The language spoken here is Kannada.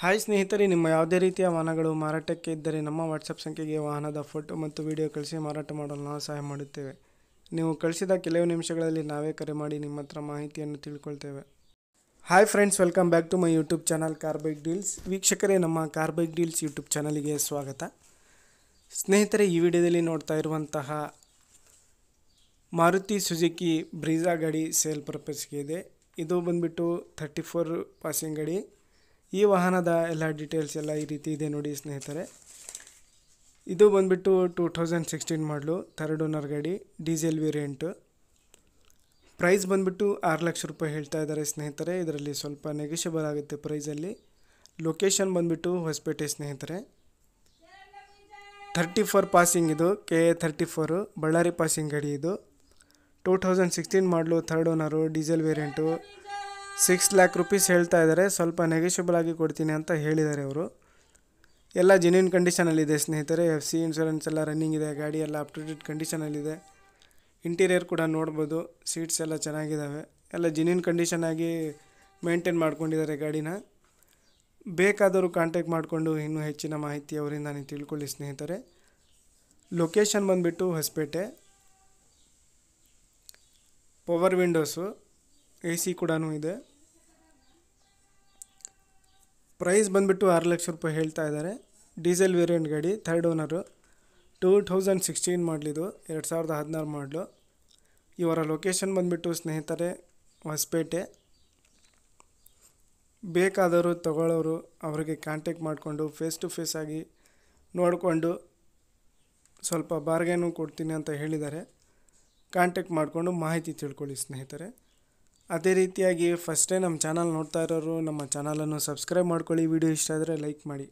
ಹಾಯ್ ಸ್ನೇಹಿತರೆ, ನಿಮ್ಮ ಯಾವುದೇ ರೀತಿಯ ವಾಹನಗಳು ಮಾರಾಟಕ್ಕೆ ಇದ್ದರೆ ನಮ್ಮ ವಾಟ್ಸಪ್ ಸಂಖ್ಯೆಗೆ ವಾಹನದ ಫೋಟೋ ಮತ್ತು ವಿಡಿಯೋ ಕಳಿಸಿ ಮಾರಾಟ ಮಾಡಲು ನಾವು ಸಹಾಯ ಮಾಡುತ್ತೇವೆ. ನೀವು ಕಳಿಸಿದ ಕೆಲವು ನಿಮಿಷಗಳಲ್ಲಿ ನಾವೇ ಕರೆ ಮಾಡಿ ನಿಮ್ಮ ಹತ್ರ ಮಾಹಿತಿಯನ್ನು ತಿಳ್ಕೊಳ್ತೇವೆ. Hi friends, welcome back to my YouTube channel car bike deals. ವೀಕ್ಷಕರೇ, ನಮ್ಮ ಕಾರ್ ಬೈಕ್ ಡೀಲ್ಸ್ ಯೂಟ್ಯೂಬ್ ಚಾನಲಿಗೆ ಸ್ವಾಗತ. ಸ್ನೇಹಿತರೆ, ಈ ವಿಡಿಯೋದಲ್ಲಿ ನೋಡ್ತಾ ಇರುವಂತಹ ಮಾರುತಿ ಸುಜುಕಿ ಬ್ರೀಜಾ ಗಾಡಿ ಸೇಲ್ ಪರ್ಪಸ್ಗೆ ಇದೆ. ಇದು ಬಂದುಬಿಟ್ಟು 34 ಪಾಸಿಂಗ್ ಗಾಡಿ. ಈ ವಾಹನದ ಎಲ್ಲ ಡೀಟೇಲ್ಸ್ ಎಲ್ಲ ಈ ರೀತಿ ಇದೆ ನೋಡಿ ಸ್ನೇಹಿತರೆ. ಇದು ಬಂದುಬಿಟ್ಟು 2016 ಮಾಡಲು, ಥರ್ಡ್ ಓನರ್ ಗಾಡಿ, ಡೀಸೆಲ್ ವೇರಿಯಂಟು. ಪ್ರೈಸ್ ಬಂದುಬಿಟ್ಟು 6 ಲಕ್ಷ ರೂಪಾಯಿ ಹೇಳ್ತಾ ಇದ್ದಾರೆ ಸ್ನೇಹಿತರೆ. ಇದರಲ್ಲಿ ಸ್ವಲ್ಪ ನೆಗೋಷಿಯಬಲ್ ಆಗುತ್ತೆ ಪ್ರೈಸಲ್ಲಿ. ಲೊಕೇಶನ್ ಬಂದುಬಿಟ್ಟು ಹೊಸಪೇಟೆ ಸ್ನೇಹಿತರೆ. 34 ಪಾಸಿಂಗ್, ಇದು KA 34 ಬಳ್ಳಾರಿ ಪಾಸಿಂಗ್ ಗಾಡಿ. ಇದು 2016 ಮಾಡಲು, third owner, diesel variant. 6 lac rupees ಹೇಳ್ತಾ ಇದ್ದಾರೆ. ಸ್ವಲ್ಪ ನೆಗೋಷಿಯಬಲ್ ಆಗಿ ಕೊಡ್ತೀನಿ ಅಂತ ಹೇಳಿದ್ದಾರೆ ಅವರು. ಎಲ್ಲ ಜೆನ್ಯೂನ್ ಕಂಡೀಷನಲ್ಲಿದೆ ಸ್ನೇಹಿತರೆ. FC ಇನ್ಶೂರೆನ್ಸ್ ಎಲ್ಲ ರನ್ನಿಂಗ್ ಇದೆ. ಗಾಡಿ ಎಲ್ಲ ಅಪ್ ಟು ಡೇಟ್ ಕಂಡೀಷನಲ್ಲಿದೆ. ಇಂಟೀರಿಯರ್ ಕೂಡ ನೋಡ್ಬೋದು. ಸೀಟ್ಸ್ ಎಲ್ಲ ಚೆನ್ನಾಗಿದ್ದಾವೆ. ಎಲ್ಲ ಜೆನ್ಯೂನ್ ಕಂಡೀಷನ್ ಆಗಿ ಮೇಂಟೈನ್ ಮಾಡ್ಕೊಂಡಿದ್ದಾರೆ ಗಾಡಿನ. ಬೇಕಾದರೂ ಕಾಂಟ್ಯಾಕ್ಟ್ ಮಾಡಿಕೊಂಡು ಇನ್ನೂ ಹೆಚ್ಚಿನ ಮಾಹಿತಿ ಅವರಿಂದ ನೀವು ತಿಳ್ಕೊಳ್ಳಿ ಸ್ನೇಹಿತರೆ. ಲೊಕೇಶನ್ ಬಂದುಬಿಟ್ಟು ಹೊಸಪೇಟೆ. ಪವರ್ ವಿಂಡೋಸು, AC ಕೂಡ ಇದೆ. ಪ್ರೈಸ್ ಬಂದುಬಿಟ್ಟು 6 ಲಕ್ಷ ರೂಪಾಯಿ ಹೇಳ್ತಾ ಇದ್ದಾರೆ. ಡೀಸೆಲ್ ವೇರಿಯಂಟ್ ಗಾಡಿ, ಥರ್ಡ್ ಓನರು, 2016 ಮಾಡಲಿದು, 2016 ಮಾಡಲು. ಇವರ ಲೊಕೇಶನ್ ಬಂದುಬಿಟ್ಟು ಸ್ನೇಹಿತರೆ ಹೊಸಪೇಟೆ. ಬೇಕಾದವರು ತಗೊಳ್ಳೋರು ಅವರಿಗೆ ಕಾಂಟ್ಯಾಕ್ಟ್ ಮಾಡಿಕೊಂಡು ಫೇಸ್ ಟು ಫೇಸ್ ಆಗಿ ನೋಡಿಕೊಂಡು ಸ್ವಲ್ಪ ಬಾರ್ಗೇನು ಕೊಡ್ತೀನಿ ಅಂತ ಹೇಳಿದ್ದಾರೆ. ಕಾಂಟ್ಯಾಕ್ಟ್ ಮಾಡಿಕೊಂಡು ಮಾಹಿತಿ ತಿಳ್ಕೊಳ್ಳಿ ಸ್ನೇಹಿತರೆ. ಅದೇ ರೀತಿಯಾಗಿ ಫಸ್ಟ್ ಟೈಮ್ ನಮ್ಮ ಚಾನಲ್ ನೋಡ್ತಾ ಇರೋರು ನಮ್ಮ ಚಾನಲನ್ನು ಸಬ್ಸ್ಕ್ರೈಬ್ ಮಾಡ್ಕೊಳ್ಳಿ. ವಿಡಿಯೋ ಇಷ್ಟ ಆದರೆ ಲೈಕ್ ಮಾಡಿ.